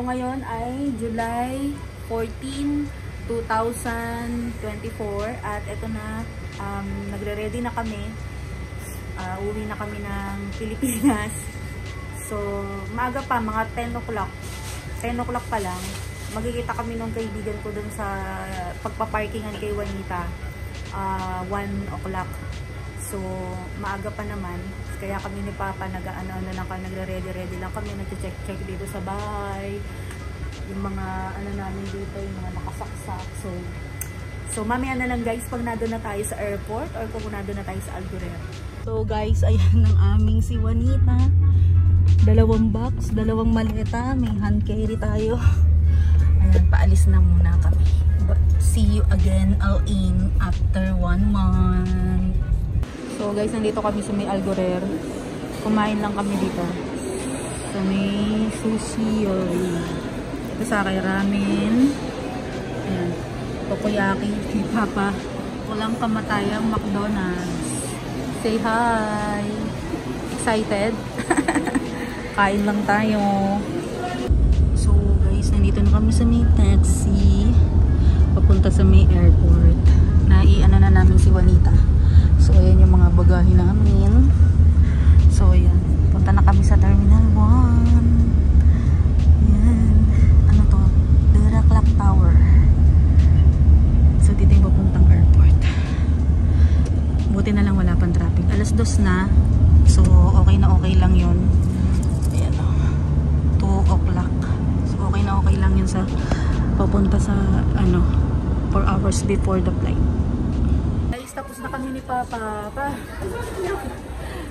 ngayon ay July 14, 2024 at eto na, nagre-ready na kami. Uwi na kami ng Pilipinas. So, maaga pa, mga 10 o'clock. 10 o'clock pa lang. Magkikita kami nung kaibigan ko dun sa pagpaparkingan kay Juanita. 1 o'clock. So, maaga pa naman. Kaya kami ni Papa nag-ano-ano lang kami, nagre-ready lang kami, nag-check dito sa bahay. Yung mga ano namin dito, yung mga nakasaksak. So mamaya na lang guys pag nado na tayo sa airport or kung nado na tayo sa Algorer. So guys, ayan ang aming si Juanita. 2 box, 2 maleta, may hand carry tayo. Ayan, paalis na muna kami. But see you again all in after 1 month. So guys, nandito kami sa may Algorer. Kumain lang kami dito. So may sushi yori. Ito sa akin ramen. Ayan. Tokoyaki kay Papa. Walang kamatayang McDonald's. Say hi! Excited? Kain lang tayo. So guys, nandito na kami sa may taxi. Papunta sa may airport. Nai-ano na namin si Juanita. So ayan yung mga bagahe namin. So ayan. Punta na kami sa Terminal 1. Ayan. Ano to? Dura Clock Tower. So dito yung papuntang airport. Buti na lang wala pang traffic. Alas 2 na. So okay na okay lang yun. Ayan o. 2 o'clock. So okay na okay lang yun sa papunta sa ano 4 hours before the flight. Guys, tapos na kami ni Papa.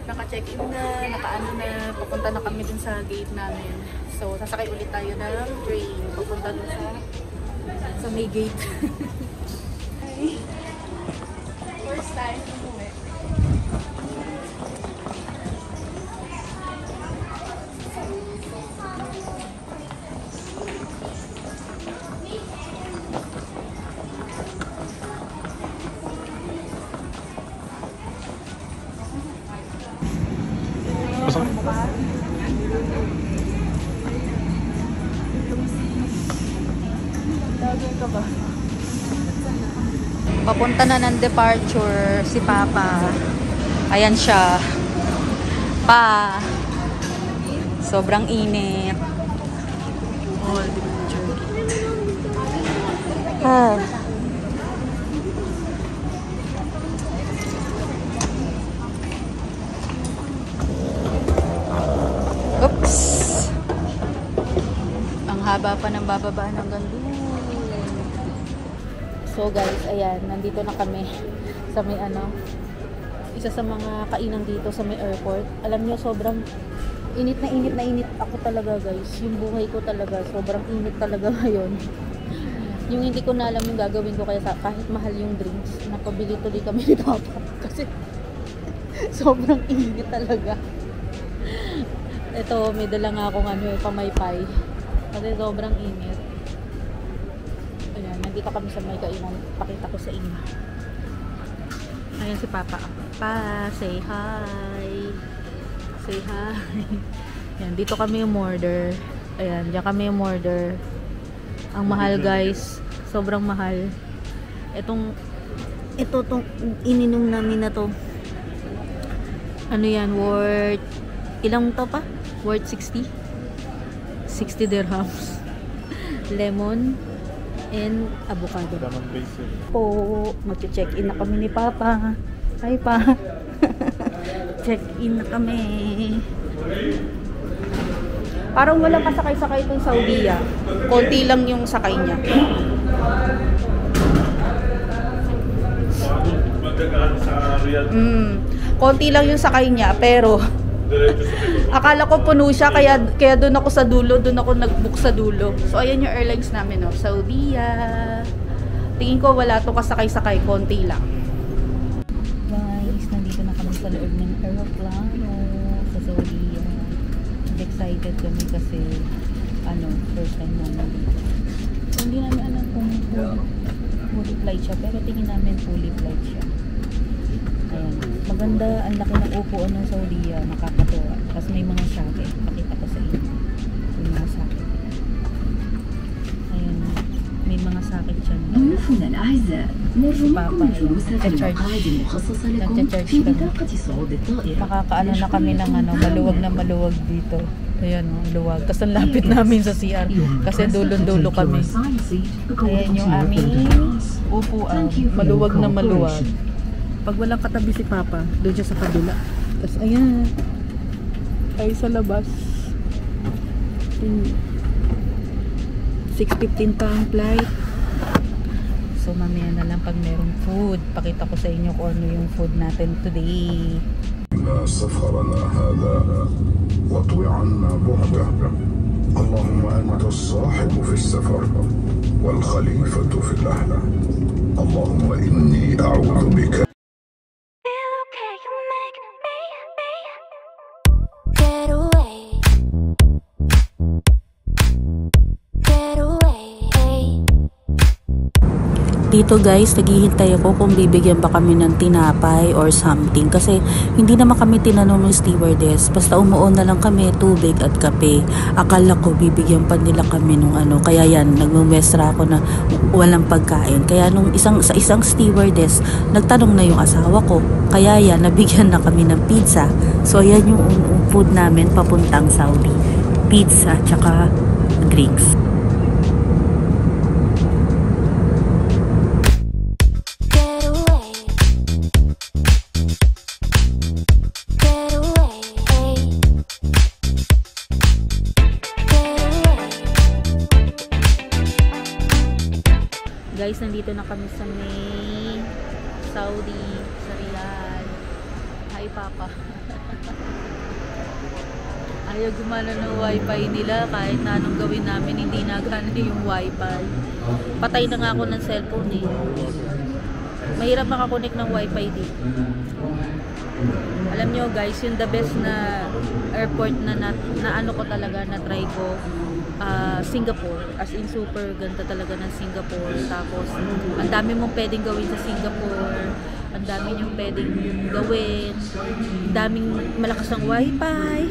Naka-check-in na, naka-ano na, papunta na kami dun sa gate namin. So sasakay ulit tayo ng train. Papunta dun sa may gate. First time umuwi. Papunta na ng departure si Papa. Ayan siya. Pa. Sobrang init. Oh, ah. Oops. Ang haba pa ng bababa ng gandun. So guys, ayan, nandito na kami sa may ano, isa sa mga kainan dito sa may airport. Alam niyo, sobrang init ako talaga guys. Yung buhay ko talaga, sobrang init talaga ngayon. Yung hindi ko na alam yung gagawin ko, kaya kahit mahal yung drinks, napabili tuloy kami ni Papa. Kasi sobrang init talaga. Ito, may dala nga akong ano, pamaypay. Kasi sobrang init. Nandito kami sa may kainan. Pakita ko sa inyo. Ayan si Papa. Pa, say hi. Say hi. Ayan, dito kami yung order. Ayan, diyan kami yung order. Ang mahal guys. Sobrang mahal. Itong ininom namin na to. Ano yan? Worth, ilang to pa? Worth 60? 60 dirhams. Lemon and avocado. Po, mag-check-in na kami ni Papa. Hi Pa. Check-in na kami. Parang walang kasakay-sakay itong Saudi. Konti lang yung sakay niya. Konti lang yung sakay niya, pero akala ko puno siya, kaya doon ako sa dulo, doon ako nag-book sa dulo. So ayan yung airlines namin, no? Saudia. Tingin ko wala to kasakay-sakay, konti lang. Guys, nandito na kami sa loob ng aeroplano sa Saudia. Excited kami kasi ano, first time namin dito. So, hindi namin alam kung fully flight siya, pero tingin namin fully flight siya. Ayan. Maganda, ang laki ng upuan ng Saudia, nakakatuwa. Tapos may mga sakit. Pakita ko sa inyo. May mga sakit. الأعزاء نرجوكم الجلوس في المقاعد المخصصة لكم في بطاقة صعود الطائرة. Makakaano na kami ng maluwag na maluwag dito. Ayan, luwag. Tapos ang lapit namin sa CR. Kasi dulon-dulo kami. Ayan yung aming upuan. Maluwag na maluwag. Pag walang katabi si Papa, doon siya sa kabila. Tapos ayan. Ay sa labas. 6:15 pa ang flight. So mamaya na lang pag merong food. Pakita ko sa inyo kung ano yung food natin today. سفرنا هذا واطوي عنا بعده اللهم أنت الصاحب في السفر والخليفة في الأهل اللهم إني أعوذ بك Dito guys, naghihintay ako kung bibigyan ba kami ng tinapay or something. Kasi hindi naman kami tinanong ng stewardess. Basta umuon na lang kami, tubig at kape. Akala ko bibigyan pa nila kami nung ano. Kaya yan, nagmumestra ako na walang pagkain. Kaya nung sa isang stewardess, nagtanong na yung asawa ko. Kaya yan, nabigyan na kami ng pizza. So yan yung food namin papuntang Saudi. Pizza, tsaka drinks. Guys, nandito na kami sa may Saudi, sa Riyadh. Hi, Papa. Ayaw gumana ng wifi nila. Kahit na anong gawin namin, hindi nagana yung wifi. Patay na nga ako ng cellphone eh. Mahirap makakonect ng wifi dito. Alam nyo guys, yung the best na airport na ano ko talaga, na try ko, Singapore. As in, super ganda talaga ng Singapore. Tapos ang dami mong pwedeng gawin sa Singapore, ang dami nyong pwedeng gawin, ang daming malakas ang wifi,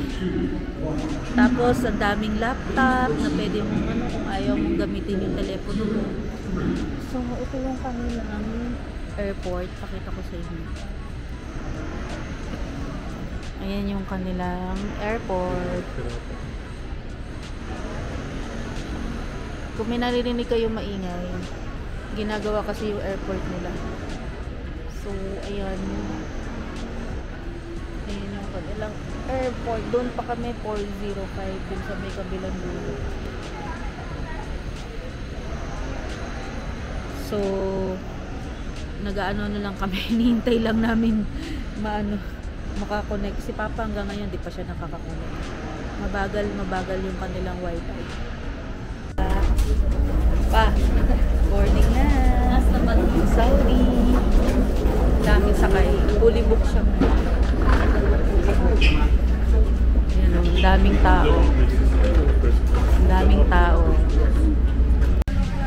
tapos ang daming laptop na pwede mong kung ayaw mong gamitin yung telepono mo. So ito yung kanilang airport. Pakita ko sa inyo. Ayan yung kanilang airport. Kung may naririnig kayo maingay, ginagawa kasi yung airport nila. So, ayan. Ayan yung kanilang airport. Doon pa kami 405 dun sa may kabilang dulo. So, nag-ano na lang kami. Hinihintay lang namin makakonect. Si Papa hanggang ngayon di pa siya nakakakonect. Mabagal yung kanilang wifi. Pa, boarding na. Nasa ba Saudi? Dami sakay. Fully book siya. Ayan o, daming tao. Daming tao.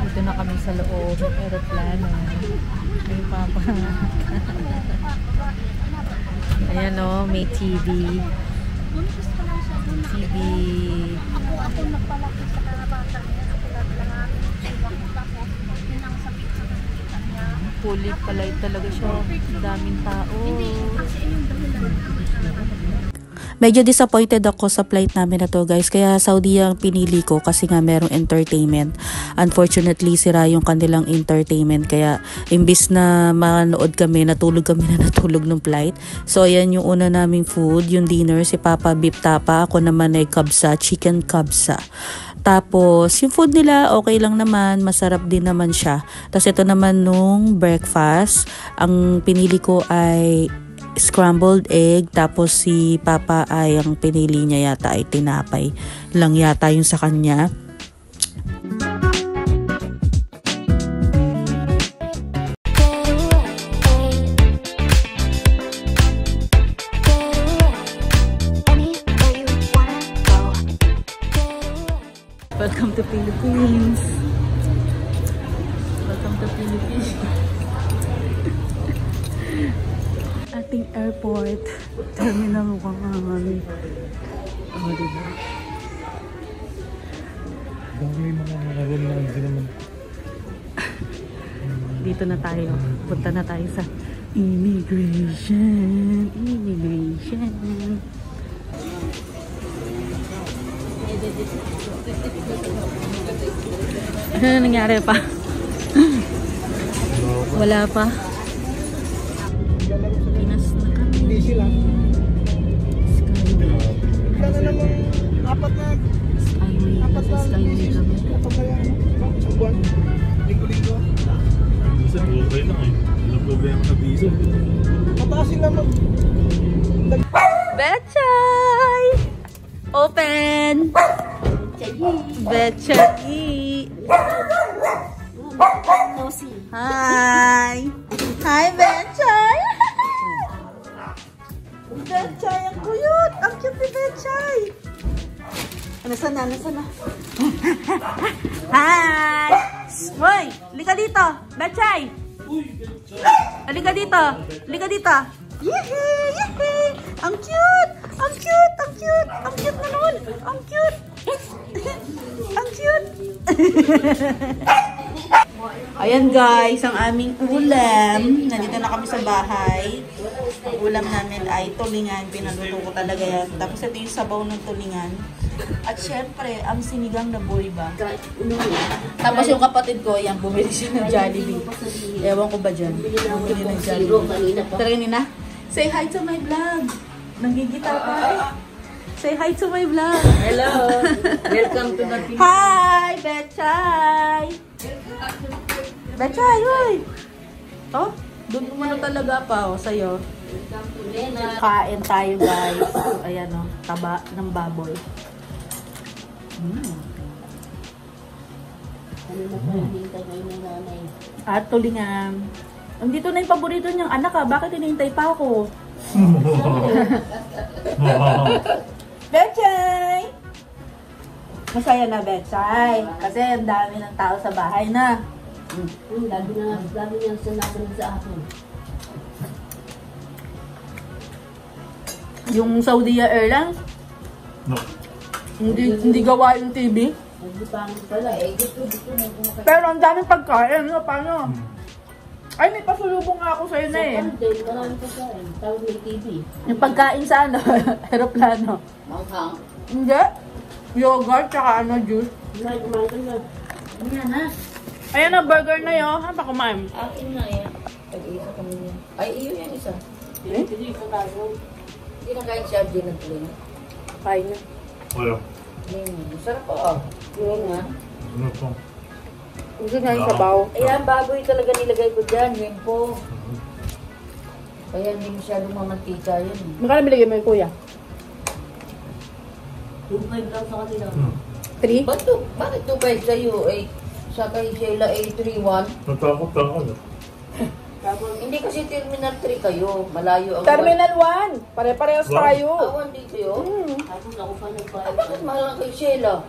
Dito na kami sa loob ng aeroplano. May Papa. Ayan o, may TV. TV. Ako nagpalaki sa karabata niya. Pulit pala talaga siya. Daming tao. Medyo disappointed ako sa flight namin na to guys. Kaya Saudi ang pinili ko kasi nga merong entertainment. Unfortunately, sira yung kanilang entertainment. Kaya imbis na manood kami, natulog ng flight. So ayan yung una naming food, yung dinner. Si Papa beef tapa, ako naman ay kabsa, chicken kabsa. Tapos yung food nila okay lang naman, masarap din naman siya. Tapos ito naman nung breakfast, ang pinili ko ay scrambled egg, tapos si Papa ay ang pinili niya yata ay tinapay lang yata yung sa kanya. Welcome to Philippines. Welcome to Philippines. Ating airport. Terminal 1. Oh, diba? Bakit may mga room na hindi naman Dito na tayo. Punta na tayo sa immigration. Immigration. Ano na nangyari pa? Wala pa. Pinas na kami. Busy lang. Skyway. Wala na namang apat na Skyway. Nasa Skyway kami. kapag kaya sa buwan. Linggo-linggo. Minsan okay lang eh. Walang problema sa visa. Mataas sila mag... Betchay! Open! Betchay! Hi! Hi, Betchay! Betchay, ang cute! Ang cute ni Betchay! Nasaan na? Nasaan na? Hi! Hoy! Lika dito! Betchay! Halika dito! Halika dito! Yehey! Yehey! Ang cute! Ang cute! Ang cute! Ang cute na nun! Ang cute! Ang cute! Ayan guys, ang aming ulam. Nandito na kami sa bahay. Ang ulam namin ay tulingan. Pinaluto ko talaga yan. Tapos ito yung sabaw ng tulingan. At syempre, ang sinigang na boyba. Tapos yung kapatid ko, yan, bumili siya ng Jollibee. Ewan ko ba dyan? Bumili ng Jollibee. Tara nina, say hi to my vlog. Nanggigita pa eh. Say hi to my vlog. Hello! Welcome to the Hi, Betchay! Betchay, hoy! Oh, doon umano talaga pa, oh, sa'yo. Kain tayo, guys. Ayan, oh, taba ng baboy. At tulingan. Andito na yung paborito niyang anak, ah. Bakit hinihintay pa ako? Betchay! Masaya na, Betchay. Kasi ang dami ng tao sa bahay na. Dami niya sinasabi sa akin. Yung Saudi Airlines, No. hindi gawa yung TV. Hindi pangit pala eh. Gusto na kumakain. Pero ang daming pagkain. No? Paano? Ay, may pasulubong nga ako sa'yo na eh. Marami pagkain. Tawag may TV. Yung pagkain sa ano, aeroplano. Manghang. Hindi. Yogurt, tsaka ano, juice. Kumain ka na. Ano yan ha? Ayan na, burger na yun. Ha, pa kumain. Akin na yan. Pag-iisa kami niya. Ay, iyo yan isa. Hindi ko tago. Hindi na kain siya, di nagtuloy. Kain na. Wala. Sarap po ah. Yun nga. Ano po? Hindi na yung sabaw. Ayan, baboy talaga nilagay ko dyan. Yun po. Kaya hindi masyadong mamantika yun. Magkano bilagay mo yung kuya? 2.5 lang sa kanila. 3? Bakit 2.5 sa'yo? Eh, sa kay Sheila ay 3.1. Natakot ako. Hindi kasi Terminal 3 kayo. Malayo ang... Terminal 1. Pare-parehas tayo. Awan dito yun. Ako pa nagbayad. Bakit mahal lang kay Sheila?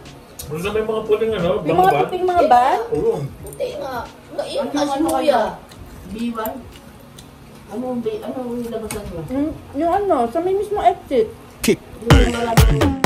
Ano na may mga puling ano? Yung mga puting mga ban? Oo. Puti nga. Yung asmuya. B1? Ano yung labasan mo? Yung ano, sa may mismo exit. Kick. Yung